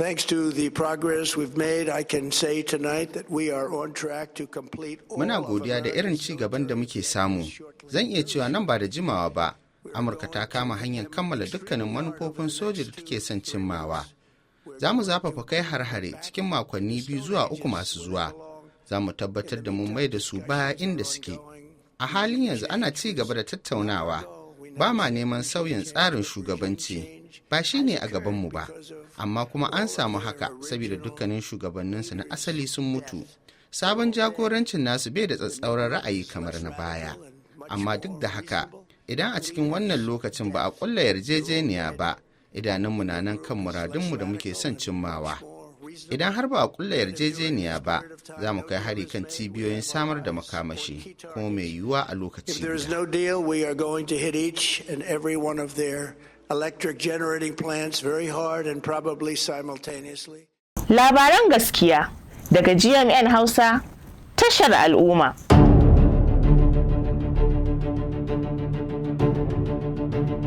Thanks to the progress we've made, I can say tonight that we are on track to complete all Muna godiya da irin ci gaban da muke samu. Zan iya cewa nan ba da jimawa ba, Amurka ta kama hanyar kammala dukkanin manufofin soja da take son cimmawa. Za mu zafafa kai har-hare cikin makonni 2 zuwa 3 masu zuwa. Za mu tabbatar da mun mai da su baya inda suke. A halin yanzu ana ci gaba da tattaunawa. Ba ma neman sauyin tsarin shugabanci. Ba shi ne a gabanmu ba. Amma kuma an samu haka saboda dukkanin shugabanninsu na asali sun mutu. Sabon jagorancin nasu bai da tsatsauran ra'ayi kamar na baya. Amma duk da haka, idan a cikin wannan lokacin ba a ƙulla yarjejeniya ba, idanunmu na nan kan muradunmu da muke son cimmawa. Idan har ba a ƙulla yarjejeniya ba, za mu kai hari kan cibiyoyin samar da makamashi, kuma mai yiwuwa a lokaci guda. Labaran gaskiya daga GMN Hausa, tashar al'umma.